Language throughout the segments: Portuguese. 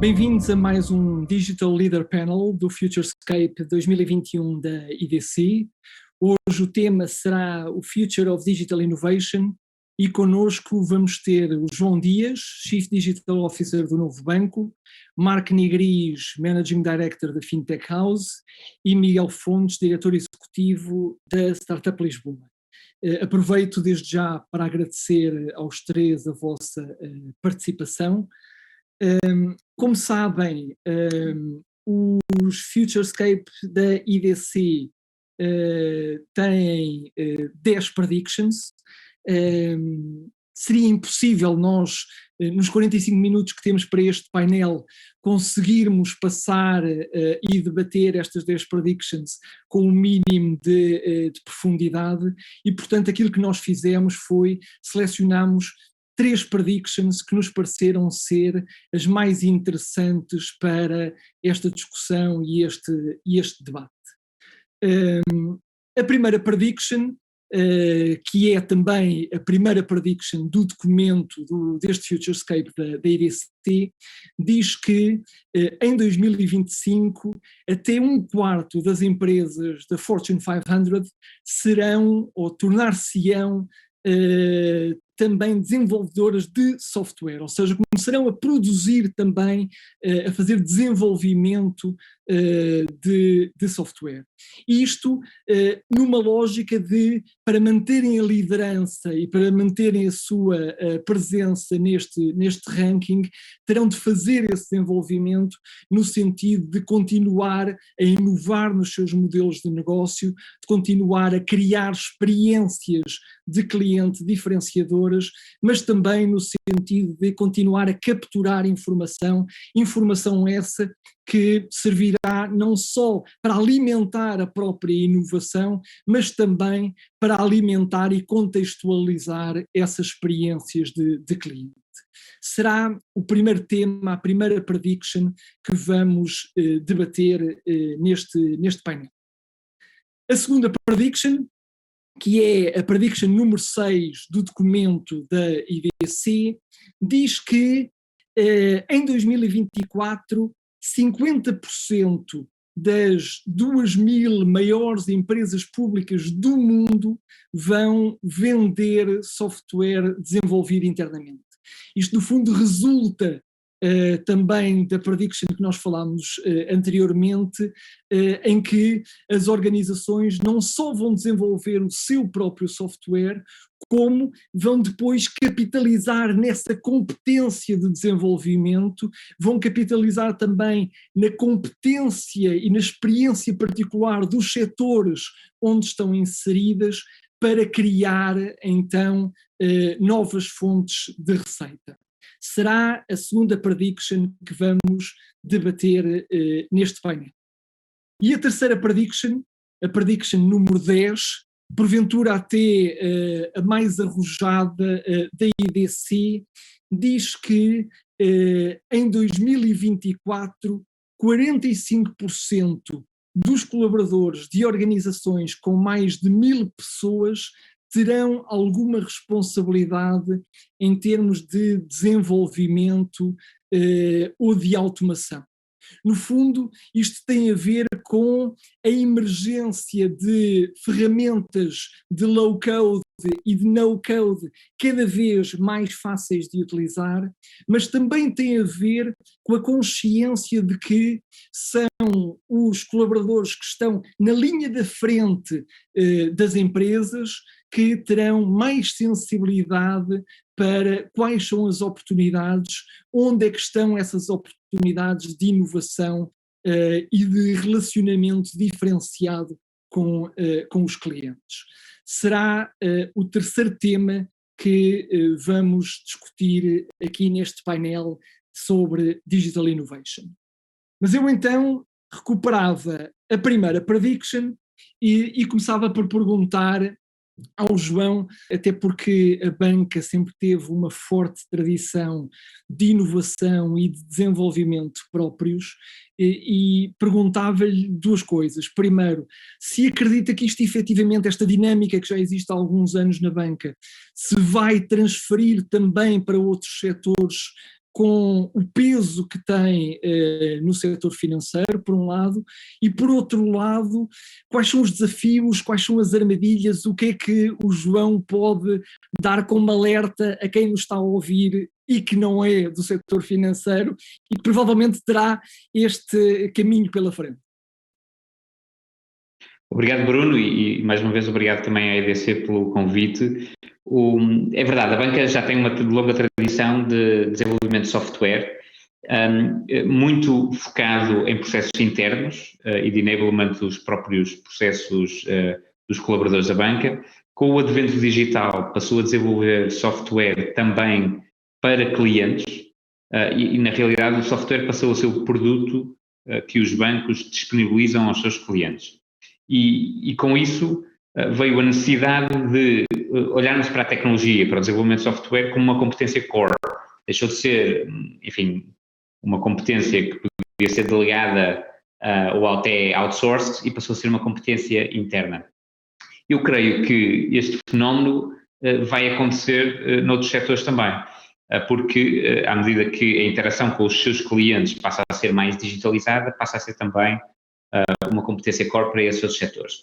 Bem-vindos a mais um Digital Leader Panel do Futurescape 2021 da IDC. Hoje o tema será o Future of Digital Innovation e connosco vamos ter o João Dias, Chief Digital Officer do Novo Banco, Marco Nigris, Managing Director da Fintech House e Miguel Fontes, Diretor Executivo da Startup Lisboa. Aproveito desde já para agradecer aos três a vossa participação. Como sabem, os Futurescape da IDC têm 10 predictions. Seria impossível nós, nos 45 minutos que temos para este painel, conseguirmos passar e debater estas 10 predictions com um mínimo de profundidade e, portanto, aquilo que nós fizemos foi selecionarmos 3 predictions que nos pareceram ser as mais interessantes para esta discussão e este debate. A primeira prediction, que é também a primeira prediction do documento deste Futurescape da IDC, diz que em 2025 até 1/4 das empresas da Fortune 500 serão ou tornar-se-ão também desenvolvedoras de software, ou seja, começarão a produzir também, a fazer desenvolvimento de software. Isto numa lógica para manterem a liderança e para manterem a sua presença neste ranking, terão de fazer esse desenvolvimento no sentido de continuar a inovar nos seus modelos de negócio, de continuar a criar experiências de cliente diferenciadoras, mas também no sentido de continuar a capturar informação essa que servirá não só para alimentar a própria inovação, mas também para alimentar e contextualizar essas experiências de cliente. Será o primeiro tema, a primeira prediction que vamos debater neste painel. A segunda prediction, que é a prediction número 6 do documento da IDC, diz que em 2024 50% das 2.000 maiores empresas públicas do mundo vão vender software desenvolvido internamente. Isto, no fundo, resulta também da prediction que nós falámos anteriormente, em que as organizações não só vão desenvolver o seu próprio software, como vão depois capitalizar nessa competência de desenvolvimento, vão capitalizar também na competência e na experiência particular dos setores onde estão inseridas para criar, então, novas fontes de receita. Será a segunda prediction que vamos debater neste painel. E a terceira prediction, a prediction número 10, porventura até a mais arrojada da IDC, diz que em 2024 45% dos colaboradores de organizações com mais de 1.000 pessoas terão alguma responsabilidade em termos de desenvolvimento ou de automação. No fundo, isto tem a ver com a emergência de ferramentas de low-code e de no-code cada vez mais fáceis de utilizar, mas também tem a ver com a consciência de que são os colaboradores que estão na linha da frente das empresas que terão mais sensibilidade para quais são as oportunidades, onde é que estão essas oportunidades de inovação e de relacionamento diferenciado com os clientes. Será o terceiro tema que vamos discutir aqui neste painel sobre Digital Innovation. Mas eu então recuperava a primeira prediction e começava por perguntar ao João, até porque a banca sempre teve uma forte tradição de inovação e de desenvolvimento próprios, e perguntava-lhe duas coisas. Primeiro, se acredita que isto efetivamente, esta dinâmica que já existe há alguns anos na banca, se vai transferir também para outros setores com o peso que tem no setor financeiro, por um lado, e por outro lado, quais são os desafios, quais são as armadilhas, o que é que o João pode dar como alerta a quem nos está a ouvir e que não é do setor financeiro e que provavelmente terá este caminho pela frente. Obrigado, Bruno, e mais uma vez obrigado também à EDC pelo convite. É verdade, a banca já tem uma longa tradição de desenvolvimento de software, muito focado em processos internos e de enablement dos próprios processos dos colaboradores da banca. Com o advento digital, passou a desenvolver software também para clientes e na realidade, o software passou a ser o produto que os bancos disponibilizam aos seus clientes. E com isso veio a necessidade de olharmos para a tecnologia, para o desenvolvimento de software como uma competência core. Deixou de ser, enfim, uma competência que podia ser delegada ou até outsourced e passou a ser uma competência interna. Eu creio que este fenómeno vai acontecer noutros setores também, porque à medida que a interação com os seus clientes passa a ser mais digitalizada, passa a ser também uma competência core para esses outros setores.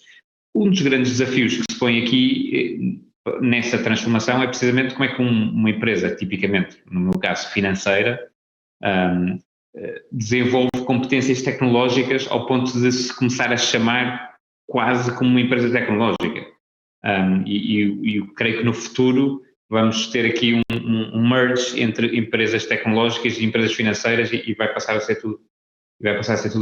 Um dos grandes desafios que se põe aqui nessa transformação é precisamente como é que uma empresa, tipicamente, no meu caso financeira, desenvolve competências tecnológicas ao ponto de se começar a chamar quase como uma empresa tecnológica. E eu creio que no futuro vamos ter aqui um merge entre empresas tecnológicas e empresas financeiras e vai passar a ser tudo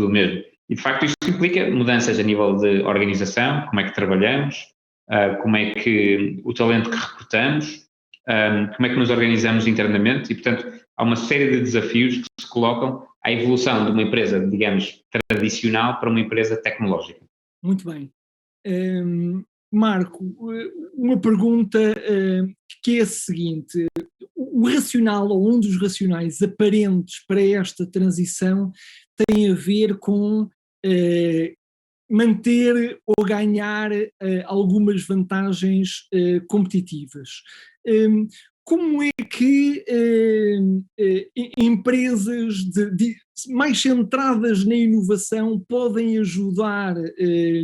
o mesmo. E, de facto, isto implica mudanças a nível de organização, como é que trabalhamos, como é que o talento que recrutamos, como é que nos organizamos internamente e, portanto, há uma série de desafios que se colocam à evolução de uma empresa, digamos, tradicional para uma empresa tecnológica. Muito bem. Marco, uma pergunta que é a seguinte: o racional, ou um dos racionais aparentes para esta transição tem a ver com manter ou ganhar algumas vantagens competitivas. Como é que empresas mais centradas na inovação podem ajudar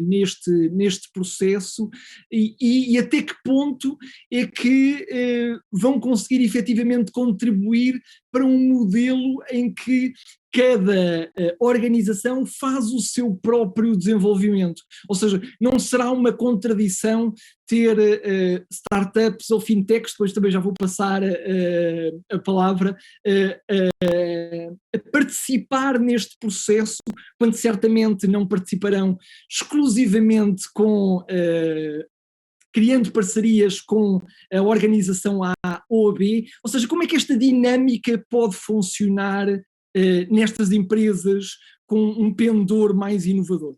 neste processo e até que ponto é que vão conseguir efetivamente contribuir para um modelo em que cada organização faz o seu próprio desenvolvimento? Ou seja, não será uma contradição ter startups ou fintechs, depois também já vou passar a palavra, a participar neste processo, quando certamente não participarão exclusivamente criando parcerias com a organização A ou a B. Ou seja, como é que esta dinâmica pode funcionar nestas empresas com um pendor mais inovador?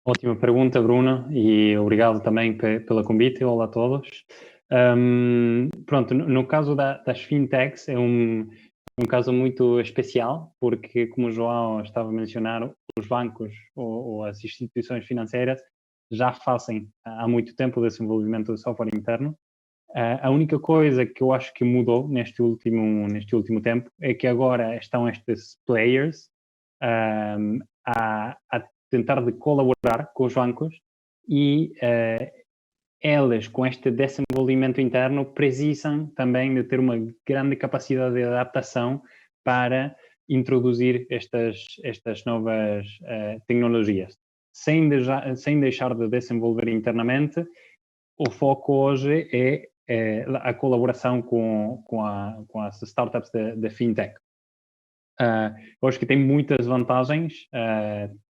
Ótima pergunta, Bruno, e obrigado também pela convite. Olá a todos. Pronto, no caso das fintechs é um caso muito especial, porque, como o João estava a mencionar, os bancos ou as instituições financeiras já fazem há muito tempo o desenvolvimento de software interno. A única coisa que eu acho que mudou neste último tempo é que agora estão estes players a tentar de colaborar com os bancos e elas, com este desenvolvimento interno, precisam também de ter uma grande capacidade de adaptação para introduzir estas novas tecnologias. Sem deixar de desenvolver internamente, o foco hoje é a colaboração com as startups de fintech. Eu acho que tem muitas vantagens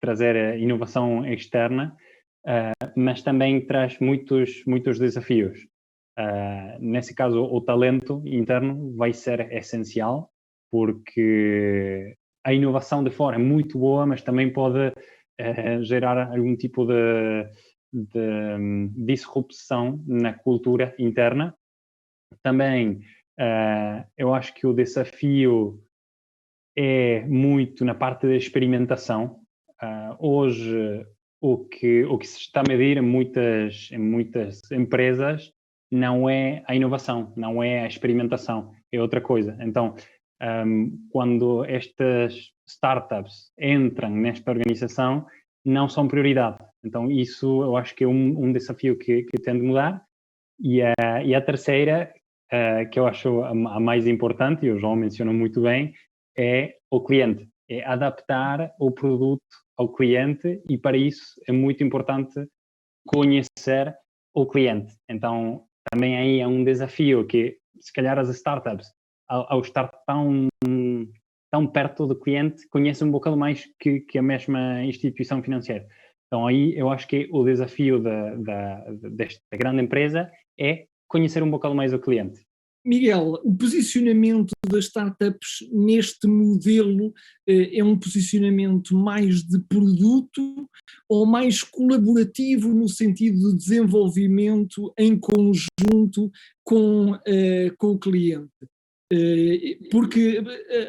trazer inovação externa, mas também traz muitos desafios. Nesse caso, o talento interno vai ser essencial, porque a inovação de fora é muito boa, mas também pode gerar algum tipo de disrupção na cultura interna. Também eu acho que o desafio é muito na parte da experimentação. Hoje, o que se está a medir em muitas empresas não é a inovação, não é a experimentação, é outra coisa. Então, quando estas startups entram nesta organização, não são prioridade. Então, isso eu acho que é um desafio que tem de mudar. E a terceira, que eu acho a mais importante, e o João mencionou muito bem, é o cliente. É adaptar o produto ao cliente, e para isso é muito importante conhecer o cliente. Então, também aí é um desafio que, se calhar, as startups, ao estar tão perto do cliente, conhecem um bocado mais que a mesma instituição financeira. Então, aí eu acho que o desafio desta grande empresa é conhecer um bocado mais o cliente. Miguel, o posicionamento das startups neste modelo é um posicionamento mais de produto ou mais colaborativo no sentido de desenvolvimento em conjunto com o cliente? Porque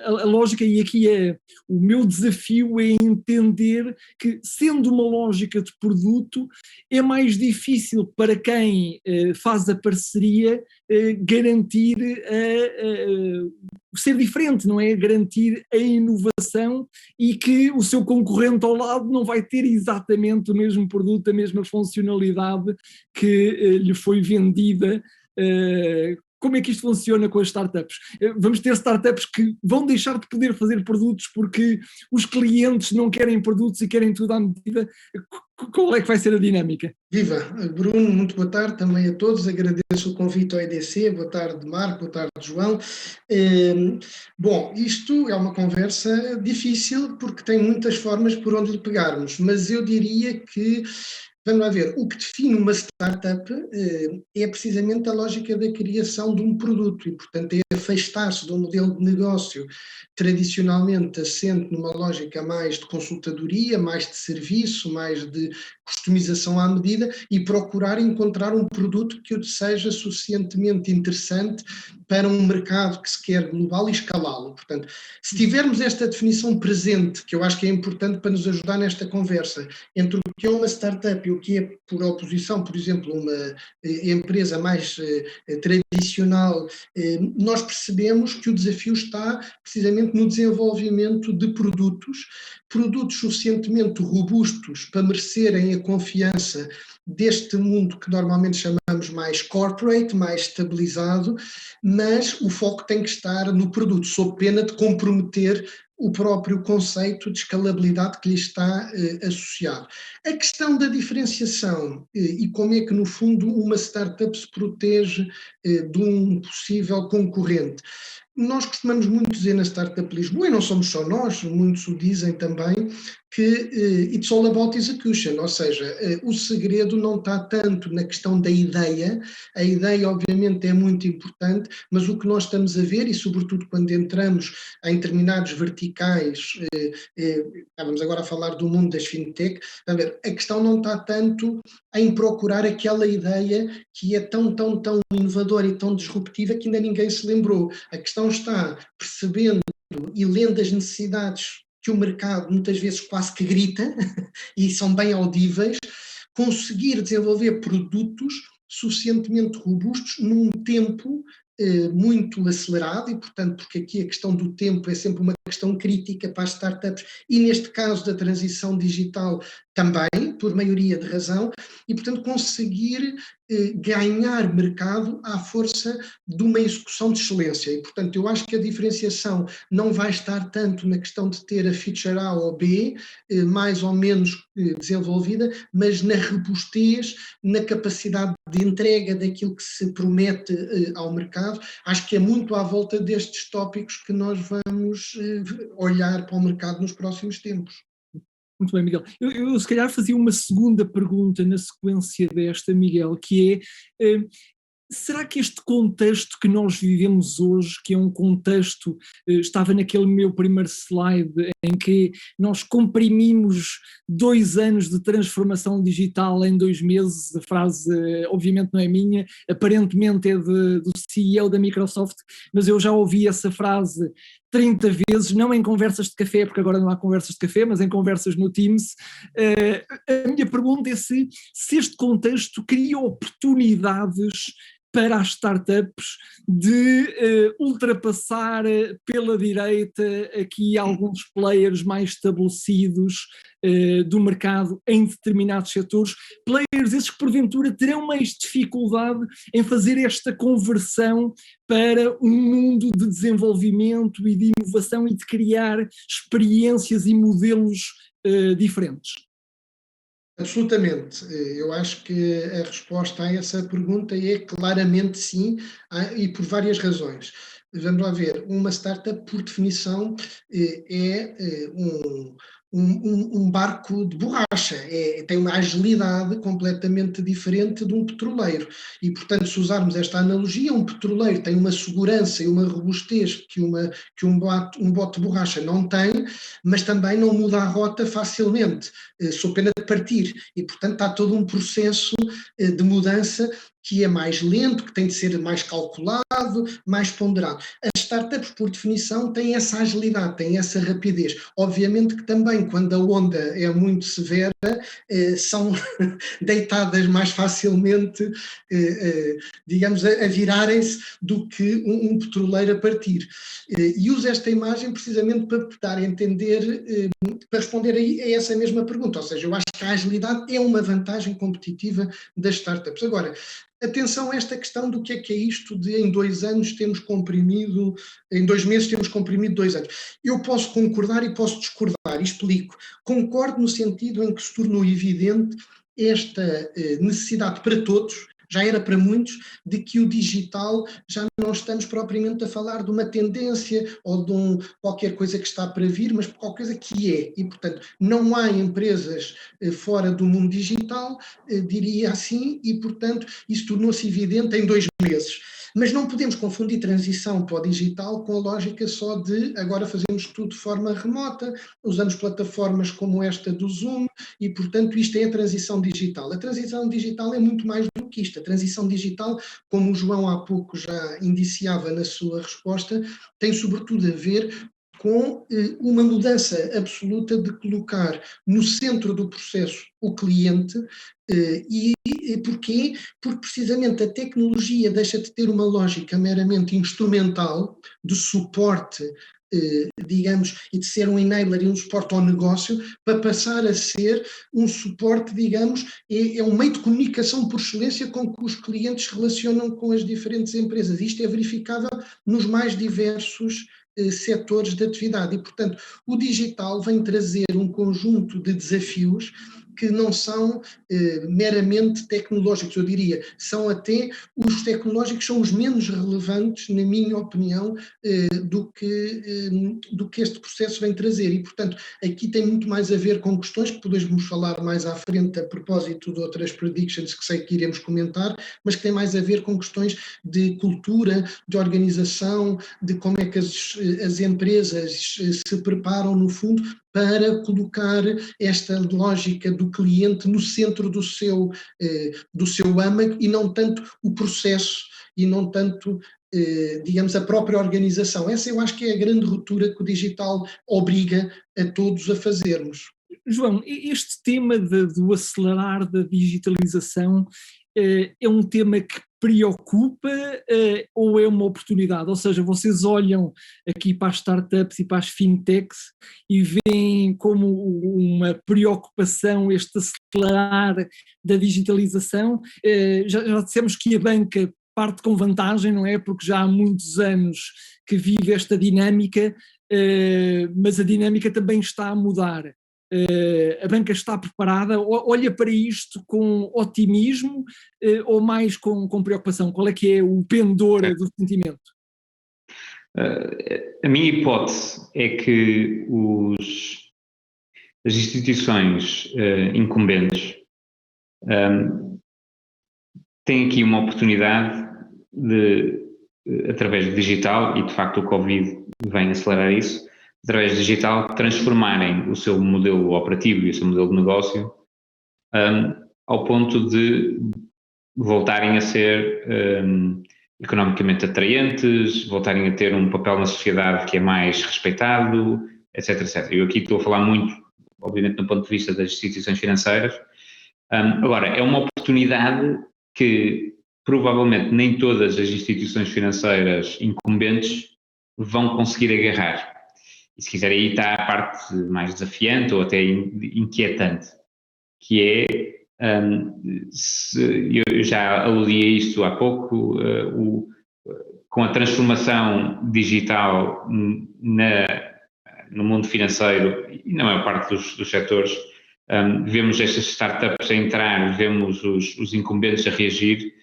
a lógica, e aqui é o meu desafio, é entender que, sendo uma lógica de produto, é mais difícil para quem faz a parceria garantir ser diferente, não é? Garantir a inovação, e que o seu concorrente ao lado não vai ter exatamente o mesmo produto, a mesma funcionalidade que lhe foi vendida. Como é que isto funciona com as startups? Vamos ter startups que vão deixar de poder fazer produtos porque os clientes não querem produtos e querem tudo à medida. Qual é que vai ser a dinâmica? Viva! Bruno, muito boa tarde também a todos. Agradeço o convite ao EDC. Boa tarde, Marco. Boa tarde, João. Bom, isto é uma conversa difícil porque tem muitas formas por onde lhe pegarmos, mas eu diria que, vamos lá ver, o que define uma startup é precisamente a lógica da criação de um produto, e, portanto, é afastar-se de um modelo de negócio tradicionalmente assente numa lógica mais de consultadoria, mais de serviço, mais de customização à medida, e procurar encontrar um produto que seja suficientemente interessante para um mercado que se quer global e escalá-lo. Portanto, se tivermos esta definição presente, que eu acho que é importante para nos ajudar nesta conversa, entre o que é uma startup e o que é, por oposição, por exemplo, uma empresa mais tradicional, nós percebemos que o desafio está precisamente no desenvolvimento de produtos suficientemente robustos para merecerem a confiança deste mundo que normalmente chamamos mais corporate, mais estabilizado, mas o foco tem que estar no produto, sob pena de comprometer o próprio conceito de escalabilidade que lhe está associado. A questão da diferenciação e como é que, no fundo, uma startup se protege de um possível concorrente. Nós costumamos muito dizer na Startup Lisboa, e não somos só nós, muitos o dizem também, que it's all about execution, ou seja, o segredo não está tanto na questão da ideia. A ideia obviamente é muito importante, mas o que nós estamos a ver, e sobretudo quando entramos em determinados verticais, estávamos agora a falar do mundo das fintech, a questão não está tanto em procurar aquela ideia que é tão inovadora e tão disruptiva que ainda ninguém se lembrou. A questão está percebendo e lendo as necessidades que o mercado muitas vezes quase que grita e são bem audíveis, conseguir desenvolver produtos suficientemente robustos num tempo muito acelerado, e portanto, porque aqui a questão do tempo é sempre uma questão crítica para as startups, e neste caso da transição digital também, por maioria de razão, e portanto conseguir ganhar mercado à força de uma execução de excelência. E portanto eu acho que a diferenciação não vai estar tanto na questão de ter a feature A ou B mais ou menos desenvolvida, mas na robustez, na capacidade de entrega daquilo que se promete ao mercado. Acho que é muito à volta destes tópicos que nós vamos olhar para o mercado nos próximos tempos. Muito bem, Miguel. Eu se calhar fazia uma segunda pergunta na sequência desta, Miguel, que é: será que este contexto que nós vivemos hoje, que é um contexto, estava naquele meu primeiro slide, em que nós comprimimos 2 anos de transformação digital em 2 meses, a frase obviamente não é minha, aparentemente é do CEO da Microsoft, mas eu já ouvi essa frase 30 vezes, não em conversas de café, porque agora não há conversas de café, mas em conversas no Teams. A minha pergunta é se este contexto cria oportunidades para as startups de ultrapassar pela direita aqui alguns players mais estabelecidos do mercado em determinados setores, players esses que porventura terão mais dificuldade em fazer esta conversão para um mundo de desenvolvimento e de inovação e de criar experiências e modelos diferentes? Absolutamente. Eu acho que a resposta a essa pergunta é claramente sim, e por várias razões. Vamos lá ver, uma startup, por definição, é um barco de borracha, tem uma agilidade completamente diferente de um petroleiro. E, portanto, se usarmos esta analogia, um petroleiro tem uma segurança e uma robustez que um bote de borracha não tem, mas também não muda a rota facilmente, sob pena de partir. E, portanto, há todo um processo de mudança que é mais lento, que tem de ser mais calculado, mais ponderado. As startups, por definição, têm essa agilidade, têm essa rapidez. Obviamente que também, quando a onda é muito severa, são deitadas mais facilmente, digamos, a virarem-se do que um petroleiro a partir. E uso esta imagem precisamente para dar a entender, para responder a essa mesma pergunta. Ou seja, eu acho que a agilidade é uma vantagem competitiva das startups. Agora, atenção a esta questão do que é isto de em 2 anos termos comprimido, em 2 meses termos comprimido 2 anos. Eu posso concordar e posso discordar, e explico. Concordo no sentido em que se tornou evidente esta necessidade para todos, já era para muitos, de que o digital já não estamos propriamente a falar de uma tendência ou de qualquer coisa que está para vir, mas qualquer coisa que é. E, portanto, não há empresas fora do mundo digital, diria assim, e, portanto, isso tornou-se evidente em 2 meses. Mas não podemos confundir transição para o digital com a lógica só de agora fazemos tudo de forma remota, usamos plataformas como esta do Zoom e, portanto, isto é a transição digital. A transição digital é muito mais do que isto. A transição digital, como o João há pouco já indiciava na sua resposta, tem sobretudo a ver com uma mudança absoluta de colocar no centro do processo o cliente. E porquê? Porque precisamente a tecnologia deixa de ter uma lógica meramente instrumental de suporte, digamos, e de ser um enabler e um suporte ao negócio, para passar a ser um suporte, digamos, é um meio de comunicação por excelência com que os clientes se relacionam com as diferentes empresas. Isto é verificável nos mais diversos setores de atividade e, portanto, o digital vem trazer um conjunto de desafios que não são meramente tecnológicos, eu diria, são até os tecnológicos são os menos relevantes, na minha opinião, do que este processo vem trazer e, portanto, aqui tem muito mais a ver com questões que podemos falar mais à frente a propósito de outras predictions que sei que iremos comentar, mas que tem mais a ver com questões de cultura, de organização, de como é que as empresas se preparam, no fundo, para colocar esta lógica do cliente no centro do seu âmago e não tanto o processo e não tanto, digamos, a própria organização. Essa eu acho que é a grande ruptura que o digital obriga a todos a fazermos. João, este tema do acelerar da digitalização é um tema que preocupa ou é uma oportunidade? Ou seja, vocês olham aqui para as startups e para as fintechs e veem como uma preocupação este acelerar da digitalização. Já dissemos que a banca parte com vantagem, não é? Porque já há muitos anos que vive esta dinâmica, mas a dinâmica também está a mudar. A banca está preparada, olha para isto com otimismo ou mais com preocupação? Qual é que é o pendor do sentimento? A minha hipótese é que as instituições incumbentes têm aqui uma oportunidade de, através do digital, e de facto o Covid vem acelerar isso, através do digital, transformarem o seu modelo operativo e o seu modelo de negócio ao ponto de voltarem a ser economicamente atraentes, voltarem a ter um papel na sociedade que é mais respeitado, etc, etc. Eu aqui estou a falar muito, obviamente, do ponto de vista das instituições financeiras. Agora, é uma oportunidade que provavelmente nem todas as instituições financeiras incumbentes vão conseguir agarrar. E se quiser, aí está a parte mais desafiante ou até inquietante, que é, eu já aludi a isto há pouco, com a transformação digital no mundo financeiro e na maior parte dos setores, vemos estas startups a entrar, vemos os incumbentes a reagir.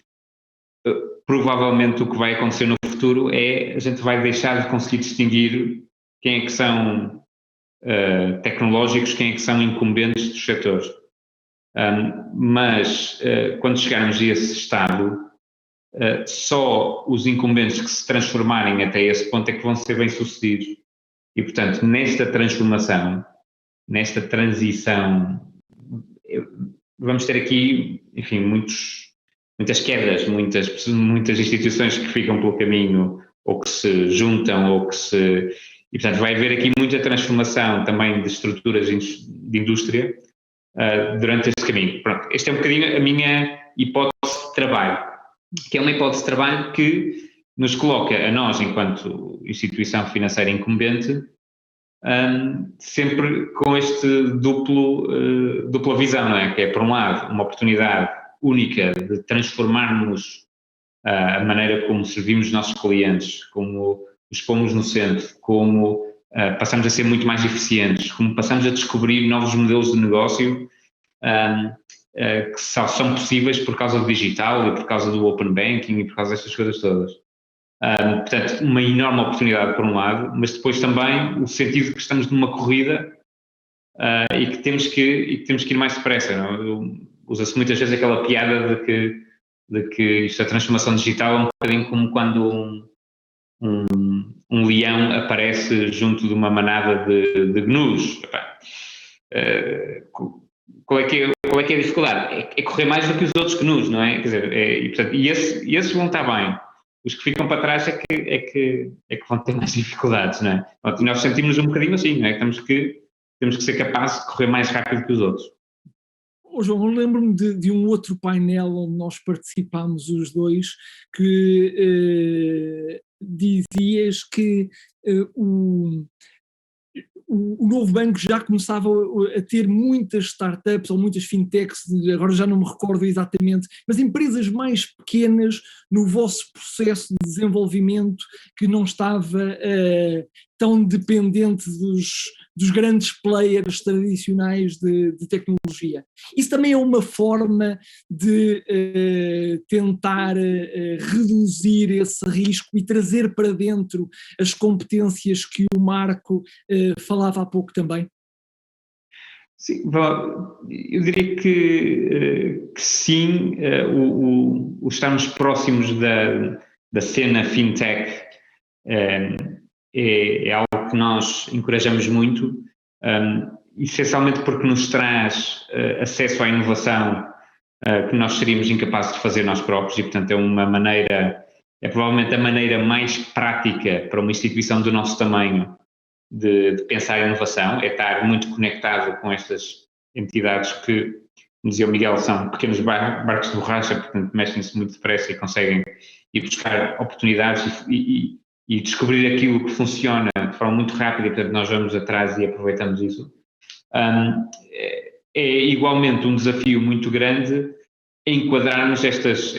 Provavelmente o que vai acontecer no futuro é a gente vai deixar de conseguir distinguir quem é que são tecnológicos, quem é que são incumbentes dos setores. Mas quando chegarmos a esse estado, só os incumbentes que se transformarem até esse ponto é que vão ser bem-sucedidos. E, portanto, nesta transformação, nesta transição, vamos ter aqui, enfim, muitas quedas, muitas instituições que ficam pelo caminho, ou que se juntam, ou que se... E, portanto, vai haver aqui muita transformação também de estruturas de indústria durante este caminho. Pronto, esta é um bocadinho a minha hipótese de trabalho, que é uma hipótese de trabalho que nos coloca a nós, enquanto instituição financeira incumbente, sempre com este dupla visão, não é? Que é, por um lado, uma oportunidade única de transformarmos a maneira como servimos os nossos clientes, como os pomos no centro, como passamos a ser muito mais eficientes, como passamos a descobrir novos modelos de negócio que só são possíveis por causa do digital e por causa do open banking e por causa destas coisas todas. Portanto, uma enorme oportunidade por um lado, mas depois também o sentido de que estamos numa corrida e que temos que ir mais depressa. Usa-se muitas vezes aquela piada de que a transformação digital é um bocadinho como quando um leão aparece junto de uma manada de gnus. Qual é que é a dificuldade? É correr mais do que os outros gnus, não é? Quer dizer, e esses vão estar bem. Os que ficam para trás é que vão ter mais dificuldades, não é? E nós sentimos um bocadinho assim, não é? Temos que ser capazes de correr mais rápido que os outros. João, eu lembro-me de um outro painel onde nós participámos os dois, que dizias que o novo banco já começava a ter muitas startups ou muitas fintechs, agora já não me recordo exatamente, mas empresas mais pequenas no vosso processo de desenvolvimento, que não estava tão dependente dos grandes players tradicionais de tecnologia. Isso também é uma forma de tentar reduzir esse risco e trazer para dentro as competências que o Marco falava há pouco também? Sim, eu diria que sim, o estarmos próximos da cena fintech é algo que nós encorajamos muito, essencialmente porque nos traz acesso à inovação que nós seríamos incapazes de fazer nós próprios e, portanto, é provavelmente a maneira mais prática para uma instituição do nosso tamanho de pensar em inovação, é estar muito conectado com estas entidades que, como dizia o Miguel, são pequenos barcos de borracha, portanto mexem-se muito depressa e conseguem ir buscar oportunidades e descobrir aquilo que funciona de forma muito rápida e, portanto, nós vamos atrás e aproveitamos isso. É igualmente um desafio muito grande enquadrarmos estas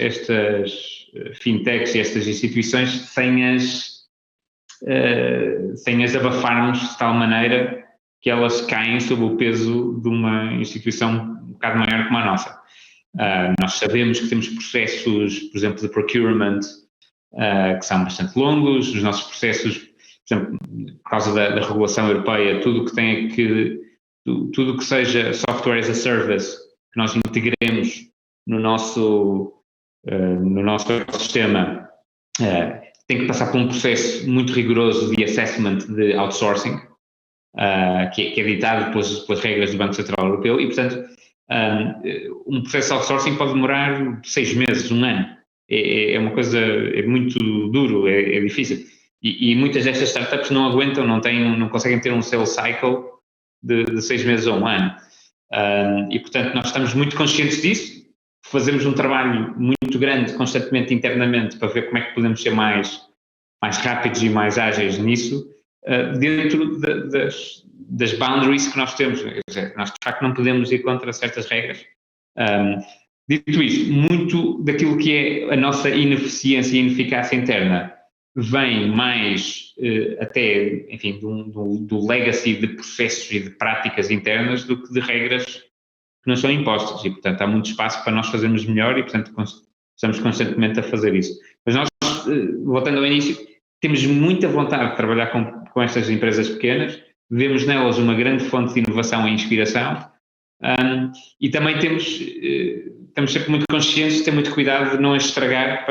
fintechs e estas instituições sem as abafarmos de tal maneira que elas caem sob o peso de uma instituição um bocado maior como a nossa. Nós sabemos que temos processos, por exemplo, de procurement, que são bastante longos. Os nossos processos, por exemplo, por causa da regulação europeia, tudo o que seja software as a service, que nós integremos no nosso ecossistema, tem que passar por um processo muito rigoroso de assessment de outsourcing, que é ditado pelas regras do Banco Central Europeu, e, portanto, um processo de outsourcing pode demorar 6 meses, 1 ano. É uma coisa, é muito duro, é difícil. E muitas destas startups não aguentam, não conseguem ter um sales cycle de 6 meses ou 1 ano. E, portanto, nós estamos muito conscientes disso, fazemos um trabalho muito grande constantemente internamente para ver como é que podemos ser mais rápidos e mais ágeis nisso, dentro das boundaries que nós temos. Quer dizer, nós de facto não podemos ir contra certas regras. Dito isto, muito daquilo que é a nossa ineficiência e ineficácia interna vem mais até, enfim, do legacy de processos e de práticas internas do que de regras que não são impostas, e portanto há muito espaço para nós fazermos melhor e portanto estamos constantemente a fazer isso. Mas nós, voltando ao início, temos muita vontade de trabalhar com estas empresas pequenas, vemos nelas uma grande fonte de inovação e inspiração, e também estamos sempre muito conscientes de ter muito cuidado de não as estragar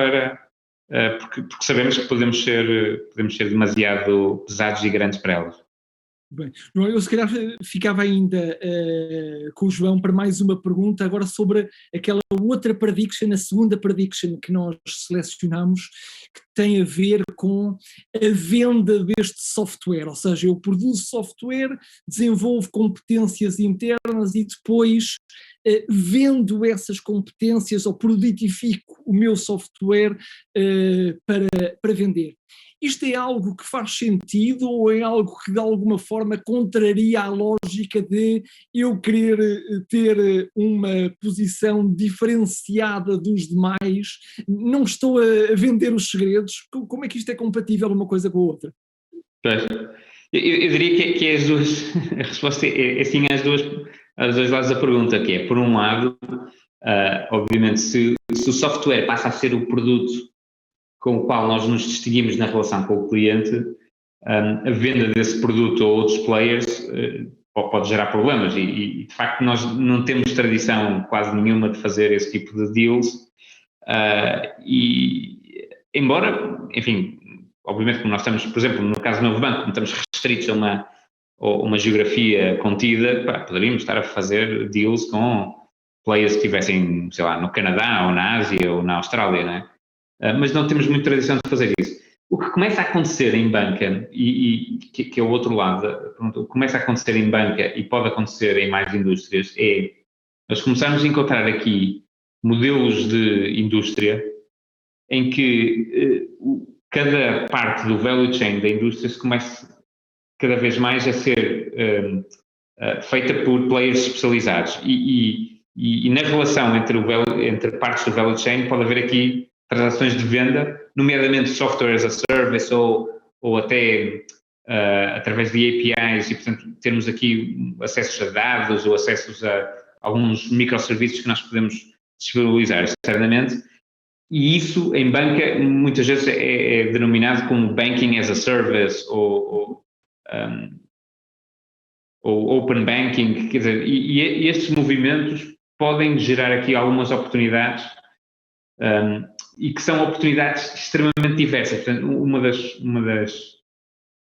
porque sabemos que podemos ser demasiado pesados e grandes para elas. Bem, eu se calhar ficava ainda com o João para mais uma pergunta agora sobre aquela outra prediction, a segunda prediction que nós selecionamos, que tem a ver com a venda deste software, ou seja, eu produzo software, desenvolvo competências internas e depois vendo essas competências ou produtifico o meu software para vender. Isto é algo que faz sentido ou é algo que de alguma forma contraria a lógica de eu querer ter uma posição diferenciada dos demais? Não estou a vender os segredos. Como é que isto é compatível uma coisa com a outra? Eu diria que é as duas, a resposta é sim aos dois lados da pergunta, que é, por um lado, obviamente, se o software passa a ser o produto com o qual nós nos distinguimos na relação com o cliente, a venda desse produto a outros players pode gerar problemas e de facto nós não temos tradição quase nenhuma de fazer esse tipo de deals e embora, enfim, obviamente como nós estamos, por exemplo, no caso do Novo Banco, como estamos restritos a uma geografia contida, poderíamos estar a fazer deals com players que estivessem, sei lá, no Canadá ou na Ásia ou na Austrália, não é? Mas não temos muita tradição de fazer isso. O que começa a acontecer em banca, que é o outro lado, o que começa a acontecer em banca e pode acontecer em mais indústrias, é nós começarmos a encontrar aqui modelos de indústria em que cada parte do value chain da indústria se começa cada vez mais a ser feita por players especializados. E na relação entre partes do value chain pode haver aqui transações de venda, nomeadamente software as a service ou até através de APIs e, portanto, termos aqui acessos a dados ou acessos a alguns microserviços que nós podemos disponibilizar externamente. E isso, em banca, muitas vezes é denominado como banking as a service ou open banking, quer dizer, e estes movimentos podem gerar aqui algumas oportunidades e que são oportunidades extremamente diversas. Portanto, uma das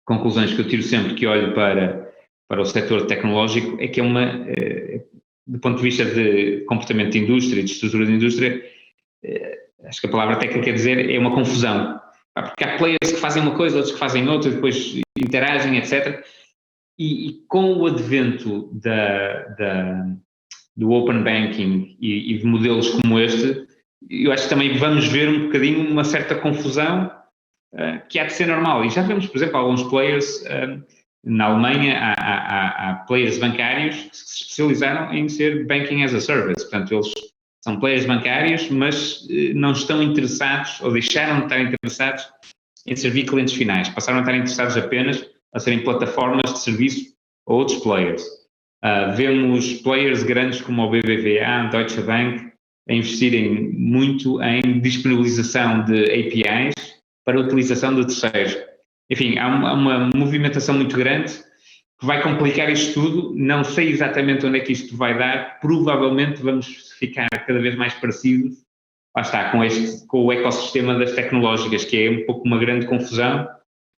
conclusões que eu tiro sempre que olho para o setor tecnológico é que do ponto de vista de comportamento de indústria, de estrutura de indústria, acho que a palavra técnica quer dizer é uma confusão. Porque há players que fazem uma coisa, outros que fazem outra, depois interagem, etc. E com o advento do open banking e de modelos como este, eu acho que também vamos ver um bocadinho uma certa confusão que há de ser normal. E já vemos, por exemplo, alguns players, na Alemanha há players bancários que se especializaram em ser banking as a service. Portanto, eles são players bancários, mas não estão interessados ou deixaram de estar interessados em servir clientes finais. Passaram a estar interessados apenas a serem plataformas de serviço a outros players. Vemos players grandes como o BBVA, Deutsche Bank, a investirem muito em disponibilização de APIs para a utilização de terceiros. Enfim, há uma movimentação muito grande que vai complicar isto tudo. Não sei exatamente onde é que isto vai dar. Provavelmente vamos ficar cada vez mais parecidos, lá está, com o ecossistema das tecnológicas, que é um pouco uma grande confusão,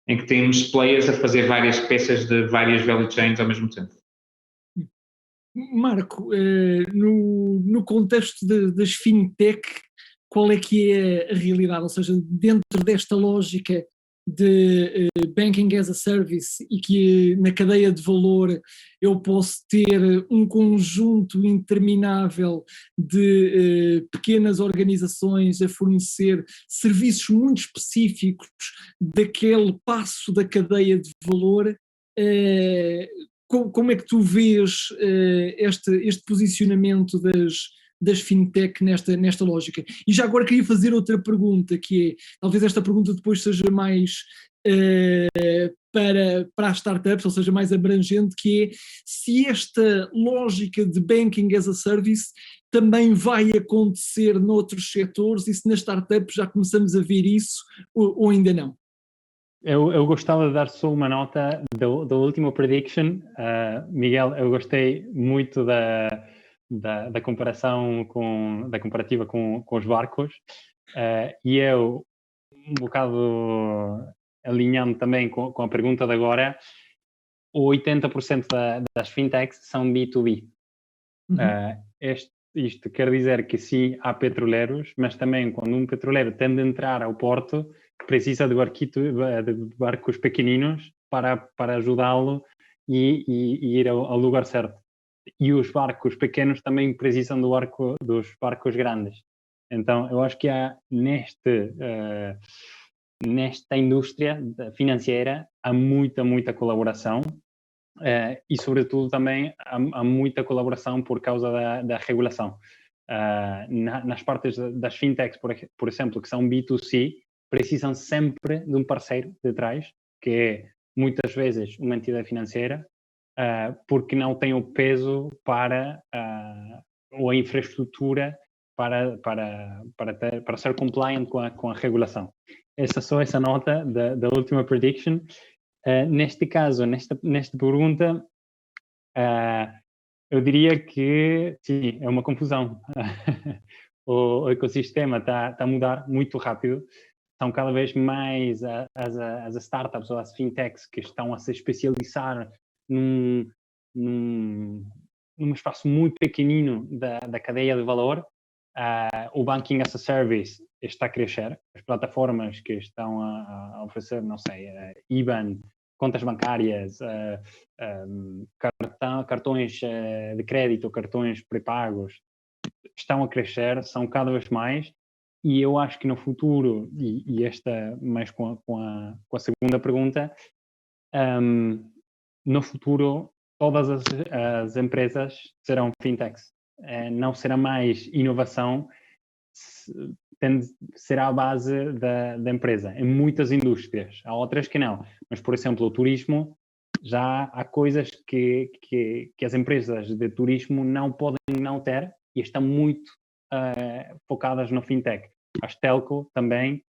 em que temos players a fazer várias peças de várias value chains ao mesmo tempo. Marco, no contexto das fintech, qual é que é a realidade? Ou seja, dentro desta lógica de Banking as a Service e que na cadeia de valor eu posso ter um conjunto interminável de pequenas organizações a fornecer serviços muito específicos daquele passo da cadeia de valor. Como é que tu vês este posicionamento das fintech nesta lógica? E já agora queria fazer outra pergunta, que é, talvez esta pergunta depois seja mais para as startups, ou seja, mais abrangente, que é se esta lógica de Banking as a Service também vai acontecer noutros setores e se nas startups já começamos a ver isso ou ainda não? Eu gostava de dar só uma nota da última prediction. Miguel, eu gostei muito da comparativa com os barcos. E eu, um bocado alinhando também com a pergunta de agora, 80% das fintechs são B2B. Isto quer dizer que sim, há petroleiros, mas também quando um petroleiro tem de entrar ao porto, precisa de barcos pequeninos para ajudá-lo e ir ao lugar certo. E os barcos pequenos também precisam dos barcos grandes. Então, eu acho que há nesta indústria financeira há muita colaboração. E, sobretudo, também há muita colaboração por causa da regulação. Nas partes das fintechs, por exemplo, que são B2C, precisam sempre de um parceiro de trás, que é, muitas vezes, uma entidade financeira, porque não tem o peso ou a infraestrutura para ser compliant com a regulação. Só essa nota da última prediction. Neste caso, nesta pergunta, eu diria que sim, é uma confusão. O ecossistema está a mudar muito rápido. São cada vez mais as startups ou as fintechs que estão a se especializar num espaço muito pequenino da cadeia de valor. O Banking as a Service está a crescer. As plataformas que estão a oferecer, não sei, IBAN, contas bancárias, cartões de crédito, cartões pré-pagos, estão a crescer, são cada vez mais, e eu acho que no futuro, e esta mais com a segunda pergunta, no futuro todas as empresas serão fintechs. Não será mais inovação, será a base da empresa. Em muitas indústrias, há outras que não. Mas, por exemplo, o turismo, já há coisas que as empresas de turismo não podem não ter e estão muito focadas no fintech. As telco também.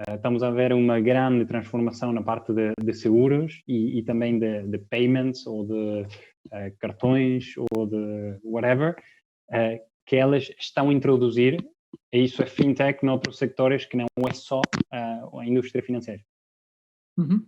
Estamos a ver uma grande transformação na parte de seguros e também de payments ou de cartões ou de whatever, que elas estão a introduzir. E isso é fintech noutros sectores que não é só a indústria financeira. Uhum.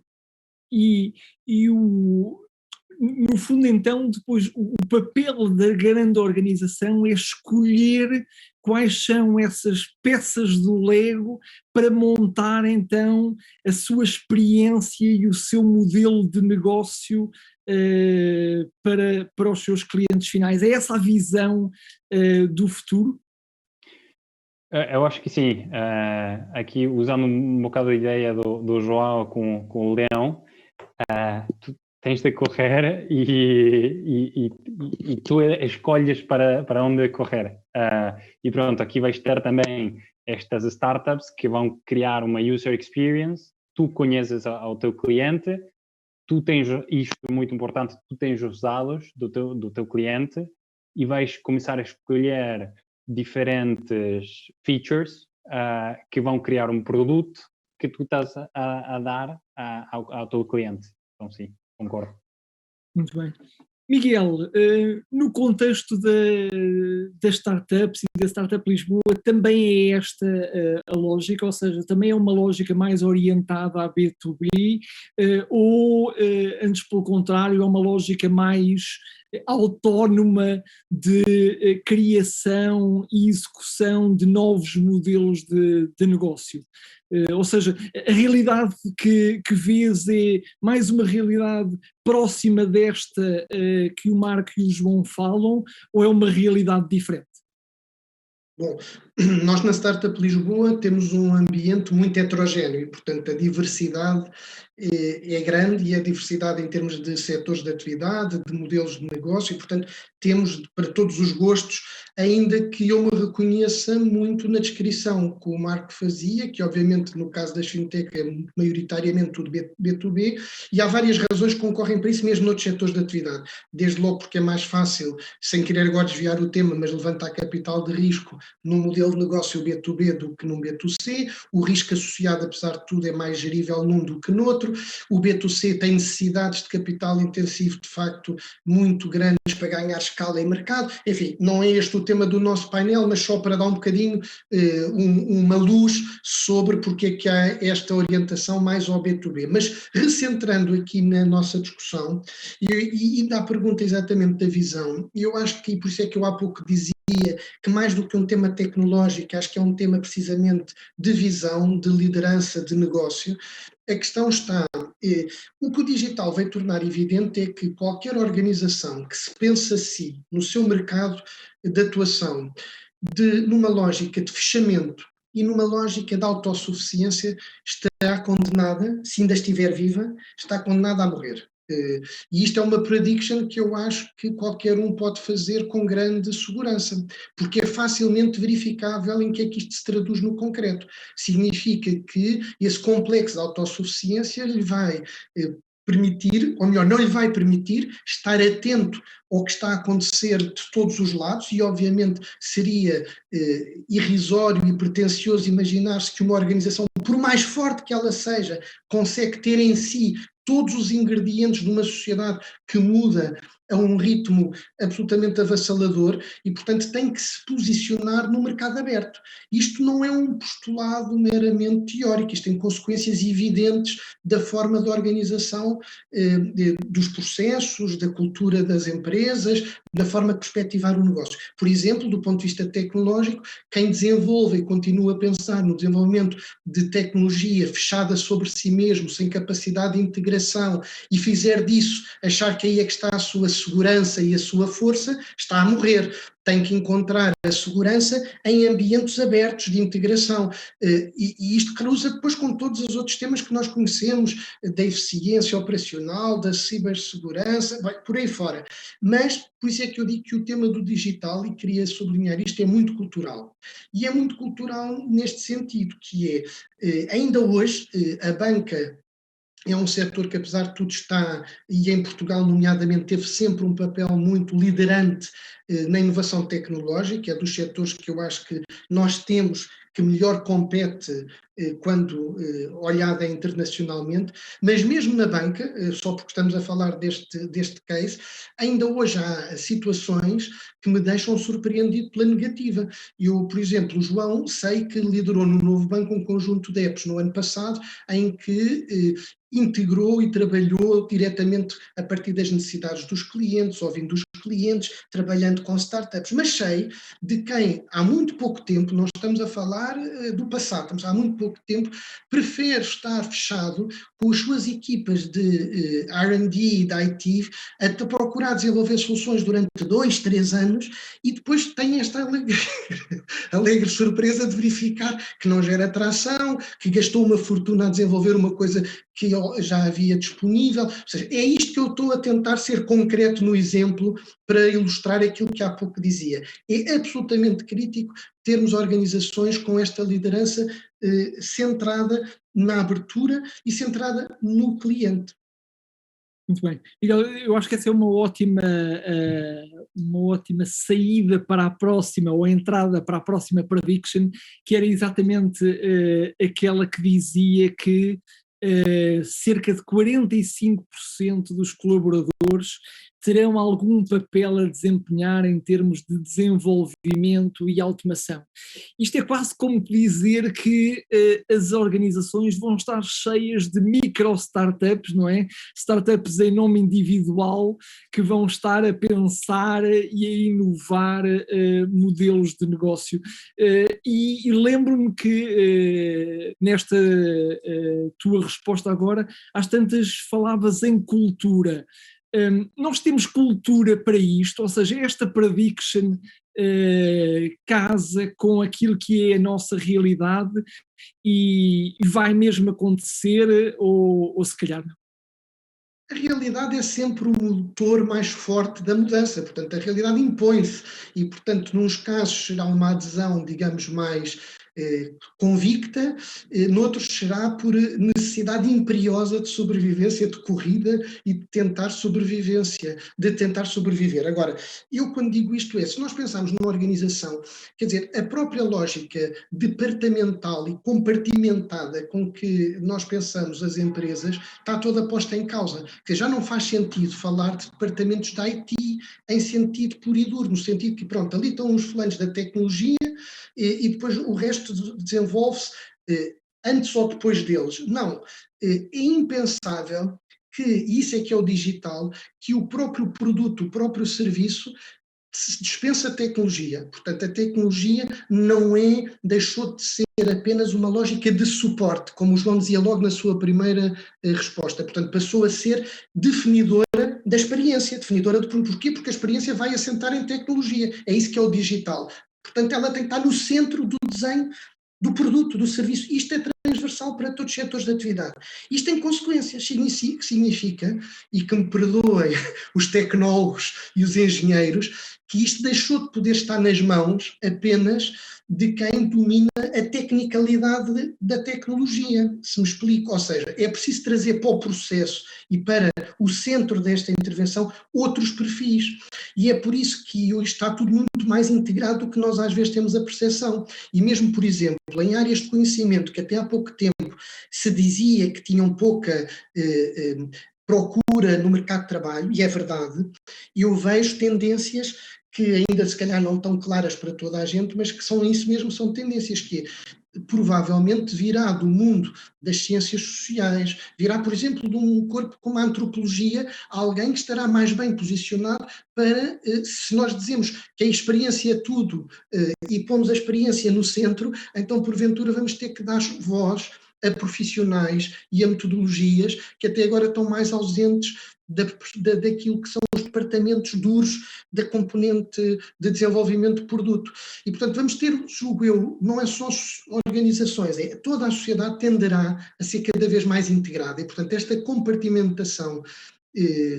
No fundo, então, depois o papel da grande organização é escolher quais são essas peças do Lego para montar, então, a sua experiência e o seu modelo de negócio para os seus clientes finais. É essa a visão do futuro? Eu acho que sim. Aqui, usando um bocado a ideia do João com o leão, tu tens de correr e tu escolhes para onde correr. E pronto, aqui vais ter também estas startups que vão criar uma user experience. Tu conheces ao teu cliente, tu tens, isto é muito importante, tu tens os dados do teu cliente e vais começar a escolher diferentes features que vão criar um produto que tu estás a dar ao teu cliente. Então sim, concordo. Muito bem. Miguel, no contexto das startups e da Startup Lisboa, também é esta a lógica, ou seja, também é uma lógica mais orientada a B2B, ou antes pelo contrário, é uma lógica mais autónoma de criação e execução de novos modelos de negócio? Ou seja, a realidade que vês é mais uma realidade próxima desta que o Marco e o João falam, ou é uma realidade diferente? Bom, nós na Startup Lisboa temos um ambiente muito heterogéneo e, portanto, a diversidade é grande, e a diversidade em termos de setores de atividade, de modelos de negócio, e, portanto, temos para todos os gostos, ainda que eu me reconheça muito na descrição que o Marco fazia, que obviamente no caso das fintech é maioritariamente tudo B2B, e há várias razões que concorrem para isso mesmo noutros setores de atividade. Desde logo porque é mais fácil, sem querer agora desviar o tema, mas levantar capital de risco num modelo de negócio B2B do que num B2C, o risco associado, apesar de tudo, é mais gerível num do que noutro, o B2C tem necessidades de capital intensivo, de facto, muito grandes para ganhar escala em mercado. Enfim, não é este o tema do nosso painel, mas só para dar um bocadinho uma luz sobre porque é que há esta orientação mais ao B2B. Mas recentrando aqui na nossa discussão, e da pergunta exatamente da visão, eu acho que, por isso é que eu há pouco dizia que mais do que um tema tecnológico, acho que é um tema precisamente de visão, de liderança, de negócio. A questão está, o que o digital veio tornar evidente é que qualquer organização que se pense assim, no seu mercado de atuação, numa lógica de fechamento e numa lógica de autossuficiência, estará condenada, se ainda estiver viva, está condenada a morrer. E isto é uma prediction que eu acho que qualquer um pode fazer com grande segurança, porque é facilmente verificável em que é que isto se traduz no concreto. Significa que esse complexo de autossuficiência lhe vai permitir, ou melhor, não lhe vai permitir estar atento ao que está a acontecer de todos os lados, e obviamente seria irrisório e pretencioso imaginar-se que uma organização, por mais forte que ela seja, consegue ter em si todos os ingredientes de uma sociedade que muda a um ritmo absolutamente avassalador e, portanto, tem que se posicionar no mercado aberto. Isto não é um postulado meramente teórico, isto tem consequências evidentes da forma de organização dos processos, da cultura das empresas, da forma de perspectivar o negócio. Por exemplo, do ponto de vista tecnológico, quem desenvolve e continua a pensar no desenvolvimento de tecnologia fechada sobre si mesmo, sem capacidade de integração, e fizer disso achar que aí é que está a sua segurança e a sua força, está a morrer. Tem que encontrar a segurança em ambientes abertos de integração. E isto cruza depois com todos os outros temas que nós conhecemos, da eficiência operacional, da cibersegurança, por aí fora. Mas, por isso é que eu digo que o tema do digital, e queria sublinhar isto, é muito cultural. E é muito cultural neste sentido, que é, ainda hoje, a banca é um setor que, apesar de tudo, está, e em Portugal, nomeadamente, teve sempre um papel muito liderante na inovação tecnológica, é dos setores que eu acho que nós temos que melhor compete quando olhada internacionalmente, mas mesmo na banca, só porque estamos a falar deste case, ainda hoje há situações que me deixam surpreendido pela negativa. Eu, por exemplo, o João, sei que liderou no Novo Banco um conjunto de apps no ano passado, em que integrou e trabalhou diretamente a partir das necessidades dos clientes, ouvindo os clientes, trabalhando com startups, mas sei de quem há muito pouco tempo, não estamos a falar do passado, estamos há muito pouco tempo, prefere estar fechado com as suas equipas de R&D e de IT a procurar desenvolver soluções durante 2, 3 anos e depois tem esta alegre surpresa de verificar que não gera atração, que gastou uma fortuna a desenvolver uma coisa que já havia disponível. Ou seja, é isto que eu estou a tentar ser concreto no exemplo para ilustrar aquilo que há pouco dizia. É absolutamente crítico termos organizações com esta liderança centrada na abertura e centrada no cliente. Muito bem. Miguel, eu acho que essa é uma ótima saída para a próxima, ou a entrada para a próxima prediction, que era exatamente aquela que dizia que cerca de 45% dos colaboradores terão algum papel a desempenhar em termos de desenvolvimento e automação. Isto é quase como dizer que as organizações vão estar cheias de micro-startups, não é? Startups em nome individual que vão estar a pensar e a inovar modelos de negócio. E lembro-me que nesta tua resposta agora, às tantas falavas em cultura. Nós temos cultura para isto, ou seja, esta prediction casa com aquilo que é a nossa realidade e vai mesmo acontecer ou se calhar não? A realidade é sempre o motor mais forte da mudança, portanto a realidade impõe-se e, portanto, nos casos será uma adesão, digamos, mais convicta, noutros será por necessidade imperiosa de sobrevivência, de corrida e de tentar sobrevivência, de tentar sobreviver. Agora, eu quando digo isto se nós pensarmos numa organização, quer dizer, a própria lógica departamental e compartimentada com que nós pensamos as empresas está toda posta em causa, que já não faz sentido falar de departamentos de IT em sentido puro e duro, no sentido que, pronto, ali estão os fulanos da tecnologia e depois o resto desenvolve-se antes ou depois deles. Não, é impensável que, isso é que é o digital, que o próprio produto, o próprio serviço dispensa a tecnologia. Portanto, a tecnologia deixou de ser apenas uma lógica de suporte, como o João dizia logo na sua primeira resposta. Portanto, passou a ser definidora da experiência, definidora do produto. Porquê? Porque a experiência vai assentar em tecnologia. É isso que é o digital. Portanto, ela tem que estar no centro do desenho do produto, do serviço. Isto é transversal para todos os setores de atividade. Isto tem consequências, significa, e que me perdoem os tecnólogos e os engenheiros, que isto deixou de poder estar nas mãos apenas de quem domina a tecnicalidade da tecnologia, se me explico. Ou seja, é preciso trazer para o processo e para o centro desta intervenção outros perfis. E é por isso que hoje está tudo muito mais integrado do que nós às vezes temos a percepção. E mesmo, por exemplo, em áreas de conhecimento que até há pouco tempo se dizia que tinham pouca procura no mercado de trabalho, e é verdade, eu vejo tendências que ainda se calhar não estão claras para toda a gente, mas que são isso mesmo, são tendências que provavelmente virá do mundo das ciências sociais, virá, por exemplo, de um corpo como a antropologia, alguém que estará mais bem posicionado para, se nós dizemos que a experiência é tudo e pomos a experiência no centro, então porventura vamos ter que dar voz a profissionais e a metodologias que até agora estão mais ausentes daquilo que são os departamentos duros da componente de desenvolvimento de produto. E, portanto, vamos ter, julgo eu, não é só organizações, toda a sociedade tenderá a ser cada vez mais integrada. E, portanto, esta compartimentação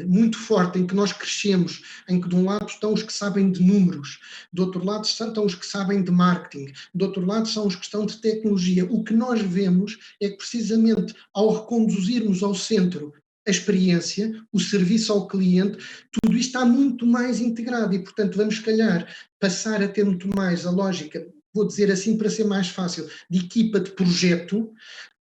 muito forte em que nós crescemos, em que de um lado estão os que sabem de números, do outro lado estão os que sabem de marketing, do outro lado são os que estão de tecnologia. O que nós vemos é que precisamente ao reconduzirmos ao centro a experiência, o serviço ao cliente, tudo isto está muito mais integrado e, portanto, vamos, se calhar, passar a ter muito mais a lógica, vou dizer assim para ser mais fácil, de equipa de projeto,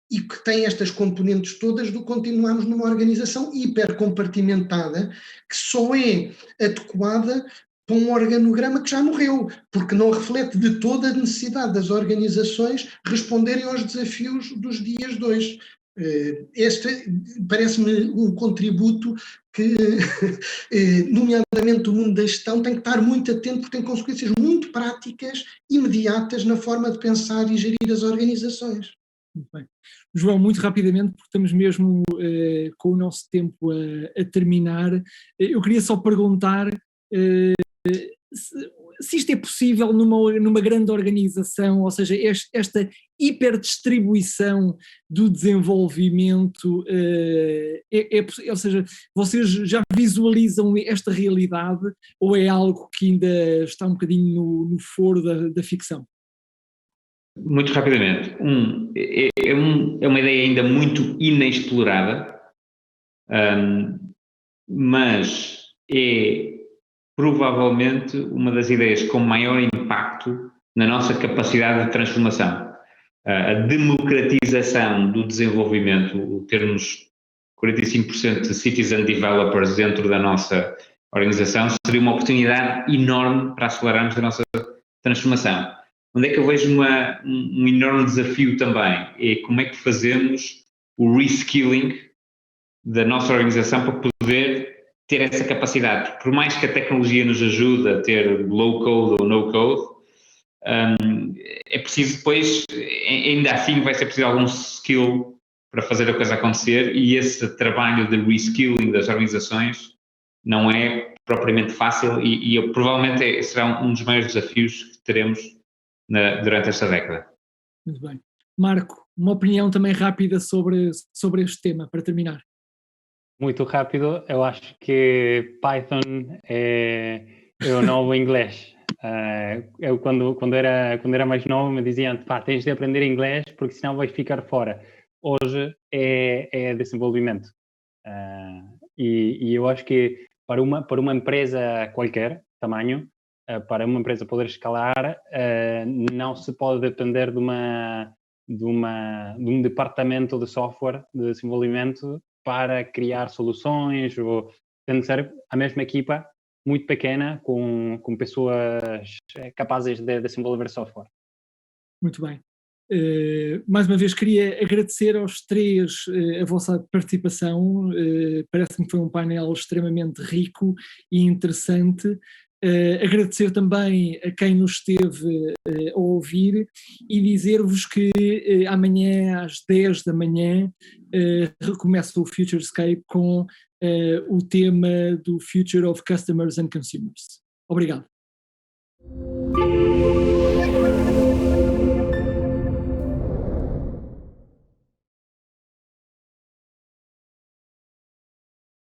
e que tem estas componentes todas do continuarmos numa organização hipercompartimentada que só é adequada para um organograma que já morreu, porque não reflete de toda a necessidade das organizações responderem aos desafios dos dias de hoje. Este parece-me um contributo que, nomeadamente o mundo da gestão, tem que estar muito atento porque tem consequências muito práticas, imediatas na forma de pensar e gerir as organizações. Muito bem. João, muito rapidamente, porque estamos mesmo com o nosso tempo a terminar, eu queria só perguntar se isto é possível numa grande organização, ou seja, esta hiperdistribuição do desenvolvimento, ou seja, vocês já visualizam esta realidade ou é algo que ainda está um bocadinho no foro da ficção? Muito rapidamente, é uma ideia ainda muito inexplorada, mas é provavelmente uma das ideias com maior impacto na nossa capacidade de transformação. A democratização do desenvolvimento, termos 45% de citizen developers dentro da nossa organização, seria uma oportunidade enorme para acelerarmos a nossa transformação. Onde é que eu vejo um enorme desafio também? É como é que fazemos o reskilling da nossa organização para poder ter essa capacidade. Por mais que a tecnologia nos ajude a ter low code ou no code, é preciso depois, ainda assim vai ser preciso algum skill para fazer a coisa acontecer, e esse trabalho de reskilling das organizações não é propriamente fácil e provavelmente será um dos maiores desafios que teremos durante esta década. Muito bem. Marco, uma opinião também rápida sobre este tema, para terminar. Muito rápido, eu acho que Python é o novo inglês. Eu quando era mais novo me diziam, pá, tens de aprender inglês porque senão vais ficar fora. Hoje é desenvolvimento. E eu acho que para uma empresa qualquer tamanho, para uma empresa poder escalar, não se pode depender de um departamento de software de desenvolvimento para criar soluções, ou tem de ser a mesma equipa muito pequena com pessoas capazes de desenvolver software. Muito bem. Mais uma vez queria agradecer aos três a vossa participação. Parece-me que foi um painel extremamente rico e interessante. Agradecer também a quem nos esteve a ouvir e dizer-vos que amanhã às 10 da manhã recomeça o Futurescape com o tema do Future of Customers and Consumers. Obrigado.